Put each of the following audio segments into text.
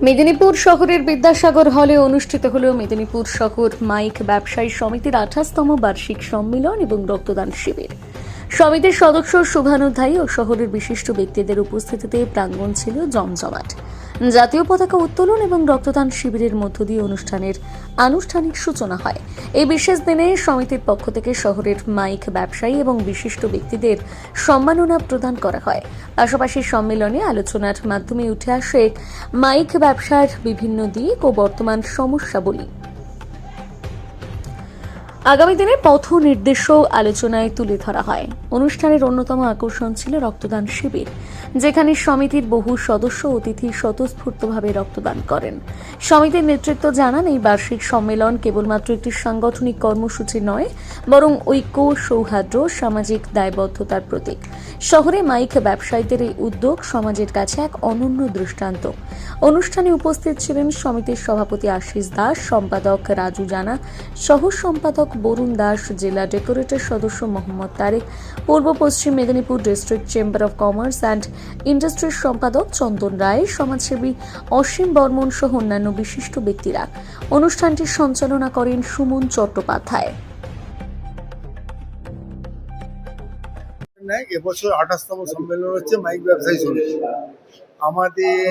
মেদিনীপুর শহরের বিদ্যাসাগর হলে অনুষ্ঠিত হল মেদিনীপুর শহর মাইক ব্যবসায়ী সমিতির 28তম বার্ষিক সম্মেলন এবং রক্তদান শিবির। সমিতির সদস্য শুভানুধ্যায়ী ও শহরের বিশিষ্ট ব্যক্তিদের উপস্থিতিতে প্রাঙ্গণ ছিল জমজমাট। জাতীয় পতাকা উত্তোলন এবং রক্তদান শিবিরের মধ্য দিয়ে অনুষ্ঠানের আনুষ্ঠানিক সূচনা হয়। এই বিশেষ দিনে সমিতির পক্ষ থেকে শহরের মাইক ব্যবসায়ী এবং বিশিষ্ট ব্যক্তিদের সম্মাননা প্রদান করা হয়। পাশাপাশি সম্মেলনে আলোচনার মাধ্যমে উঠে আসে মাইক ব্যবসার বিভিন্ন দিক ও বর্তমান সমস্যাবলী। আগামী দিনে পথ নির্দেশও আলোচনায় তুলে ধরা হয়। অনুষ্ঠানের অন্যতম আকর্ষণ ছিল রক্তদান শিবির, যেখানে সমিতির বহু সদস্য অতিথি স্বতঃস্ফূর্তভাবে রক্তদান করেন। সমিতির নেতৃত্ব জানান, এই বার্ষিক সম্মেলন কেবলমাত্র একটি সাংগঠনিক কর্মসূচি নয়, বরং ঐক্য, সৌহার্দ্য, সামাজিক দায়বদ্ধতার প্রতীক। শহরে মাইক ব্যবসায়ীদের এই উদ্যোগ সমাজের কাছে এক অনন্য দৃষ্টান্ত। অনুষ্ঠানে উপস্থিত ছিলেন সমিতির সভাপতি আশিস দাস, সম্পাদক রাজু জানা, সহ সম্পাদক বরুণ দাস, জেলা ডেকোরেটর সদস্য মোহাম্মদ তারেক, পূর্ব পশ্চিম Medinipur district chamber of commerce and ইন্ডাস্ট্রির সম্পাদক চন্দন রায়, সমাজসেবী অসীম বর্মন সহ অন্যান্য বিশিষ্ট ব্যক্তিরা। অনুষ্ঠানটি সঞ্চালনা করেন সুমন চট্টোপাধ্যায়। এবছর 28তম সম্মেলন হচ্ছে মাইক ব্যবসায়ী সমিতি। আমাদের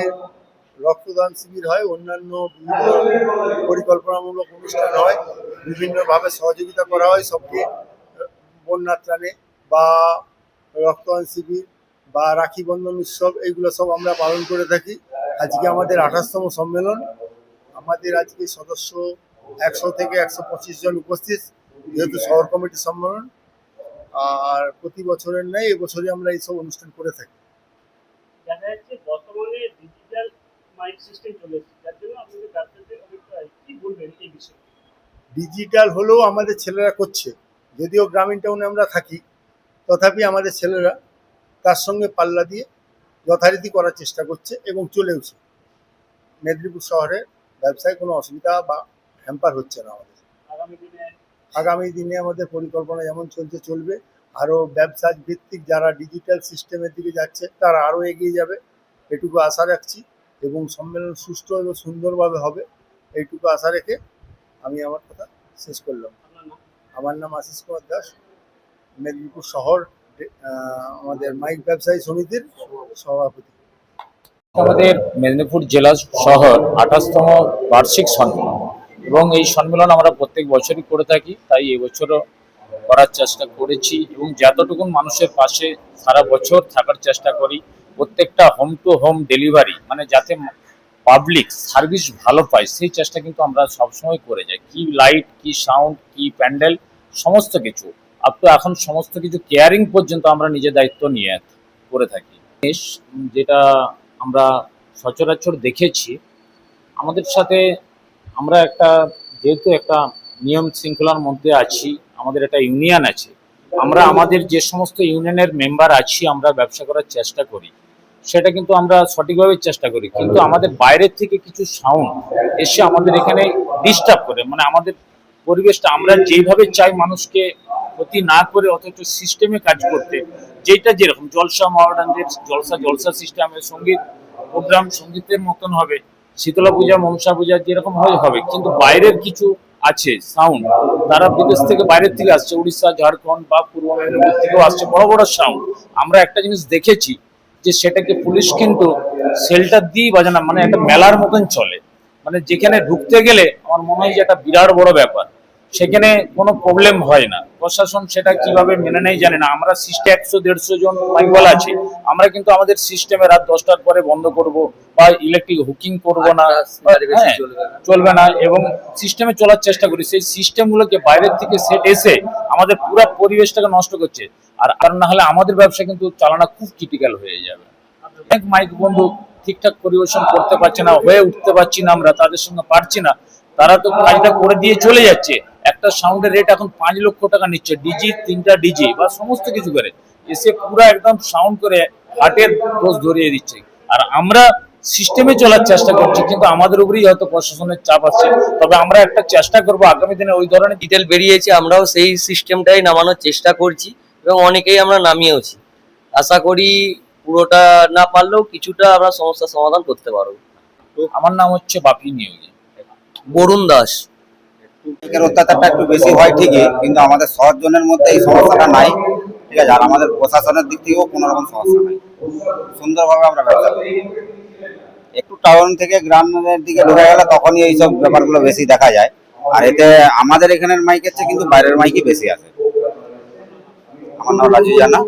রক্তদান শিবির হয়, অন্যান্য বিভিন্ন পরিকল্পনামূলক অনুষ্ঠান হয়, বিভিন্নভাবে সহযোগিতা করা হয় সবকে, বন্যা ত্রাণে বা রক্তদান শিবির বা রাখি বন্ধন উৎসব, এইগুলো সব আমরা পালন করে থাকি। আজকে আমাদের 28তম সম্মেলন। আমাদের আজকে সদস্য 100 থেকে 125 জন উপস্থিত, যেহেতু শহর কমিটির সম্মেলন। আর প্রতি বছরের ন্যায় এবছরই আমরা এইসব অনুষ্ঠান করে থাকি। দেখা যাচ্ছে বর্তমানে ডিজিটাল মাইক সিস্টেম চলে এসেছে, যার জন্য আপনাদের ব্যবসাতে অনেকটা কি বলবেন এই বিষয়ে? ডিজিটাল হলেও আমাদের ছেলেরা করছে, যদিও গ্রামীণ টাউনে আমরা থাকি, তথাপি আমাদের ছেলেরা তার সঙ্গে পাল্লা দিয়ে যথারীতি করার চেষ্টা করছে এবং চলেওছে। মেদিনীপুর শহরে ব্যবসায় কোনো অসুবিধা বা হ্যাম্পার হচ্ছে না আমাদের। আগামী দিনে আমাদের পরিকল্পনা যেমন চলবে, আরও ব্যবসা ভিত্তিক যারা ডিজিটাল সিস্টেমের দিকে যাচ্ছে তারা আরও এগিয়ে যাবে, এটুকু আশা রাখছি। এবং সম্মেলন সুষ্ঠু এবং সুন্দরভাবে হবে, এইটুকু আশা রেখে আমি আমার কথা শেষ করলাম। আমার নাম আশিস কুমার দাস, মেদিনীপুর শহর আমাদের মাইক ব্যবসায়ী সমিতির সভাপতি। আমাদের মেদিনীপুর জেলা শহর 28তম বার্ষিক সম্মেলন, এবং এই সম্মেলন আমরা প্রত্যেক বছরই করে থাকি, তাই এবছরও করার চেষ্টা করেছি এবং যতটুকু মানুষের পাশে সারা বছর থাকার চেষ্টা করি। প্রত্যেকটা হোম টু হোম ডেলিভারি, মানে যাতে পাবলিক সার্ভিস ভালো পায়, সেই চেষ্টা কিন্তু আমরা সবসময় করে যাই। কি লাইট, কি সাউন্ড, কি প্যান্ডেল, সমস্ত কিছু আপ টু এখন সমস্ত কিছু কেয়ারিং পর্যন্ত আমরা নিজের দায়িত্ব নিয়ে করে থাকি। যেটা আমরা সচরাচর দেখেছি, আমাদের সাথে আমরা যেহেতু একটা নিয়ম শৃঙ্খলার মধ্যে আছি, আমাদের একটা ইউনিয়ন আছে, আমরা আমাদের যে সমস্ত ইউনিয়নের মেম্বার আছি আমরা ব্যবসা করার চেষ্টা করি, সেটা কিন্তু আমরা সঠিকভাবে চেষ্টা করি। কিন্তু আমাদের বাইরের থেকে কিছু সাউন্ড এসে আমাদের এখানে ডিস্টার্ব করে, মানে আমাদের পরিবেশটা আমরা যেভাবে চাই মানুষকে ক্ষতি না করে অথচ সিস্টেমে কাজ করতে, যেটা যেরকম জলসা মহারাজের জলসা সিস্টেমের সঙ্গীত প্রোগ্রাম সঙ্গীতের মতন হবে, শীতলা পূজা মনসা পূজা যেরকম হবে, কিন্তু বাইরের কিছু আছে সাউন্ড, তারা বিদেশ থেকে বাইরের থেকে আসছে, উড়িষ্যা, ঝাড়খণ্ড বা পূর্ব মেদিনীপুর থেকেও আসছে, বড় বড় সাউন্ড। আমরা একটা জিনিস দেখেছি যে সেটাকে পুলিশ কিন্তু শেল্টার দিয়েই বাজানো, মানে একটা মেলার মতন চলে, মানে যেখানে ঢুকতে গেলে আমার মনে হয় যে একটা বিরাট বড় ব্যাপার, সেখানে কোনো প্রবলেম হয় না। প্রশাসন সেটা কিভাবে মেনে নেয় জানে না। আমরা সিস্টেম 100-150 জন মাইকওয়ালা আছে, আমরা কিন্তু আমাদের সিস্টেমে রাত 10টার পরে বন্ধ করব বা ইলেকট্রিক হুকিং করব না, চলবে না, এবং সিস্টেমে চলার চেষ্টা করি। সেই সিস্টেমগুলোকে বাইরের থেকে সেট এসে আমাদের পুরো পরিবেশটাকে নষ্ট করছে। আর না হলে আমাদের ব্যবসা কিন্তু চালানো খুব ক্রিটিক্যাল হয়ে যাবে। অনেক মাইক বন্ধু ঠিকঠাক পরিবেশন করতে পারছে না, হয়ে উঠতে পারছি না, আমরা তাদের সঙ্গে পারছি না, তারা তো কাজটা করে দিয়ে চলে যাচ্ছে। একটা সাউন্ডের রেট এখন 5 লক্ষ টাকা নিচ্ছে, ডিজি 3টা ডিজি বা সমস্ত কিছু করে এসে পুরো একদম সাউন্ড করে হার্টের দোষ ধরিয়ে দিচ্ছে। আর আমরা সিস্টেমে চলার চেষ্টা করছি, কিন্তু আমাদের উপরেই হয়তো প্রশাসনের চাপ আছে। তবে আমরা একটা চেষ্টা করবো আগামী দিনে ওই ধরনের ডিটেল বেরিয়েছে, আমরাও সেই সিস্টেমটাই নামানোর চেষ্টা করছি এবং অনেকেই আমরা নামিয়েওছি। আশা করি পুরোটা না পারলেও কিছুটা আমরা সমস্যার সমাধান করতে পারবো। আমার নাম হচ্ছে বাপি নিয়োগী। বরুণ দাস। এর অত্যাচারটা একটু বেশি হয় ঠিকই, কিন্তু আমাদের শহর জোনের মধ্যে এই সমস্যাটা নাই, ঠিক আছে। আর আমাদের প্রশাসনের দিক থেকেও কোনো রকম সমস্যা নাই, সুন্দরভাবে আমরা ব্যবসা করি। একটু টাউন থেকে গ্রামের দিকে ঢুকে গেলে তখনই এইসব ব্যাপারগুলো বেশি দেখা যায়। আর এতে আমাদের এখানের মাইকের চেয়ে কিন্তু বাইরের মাইকই বেশি আছে। আমার নাম রাজু জানা।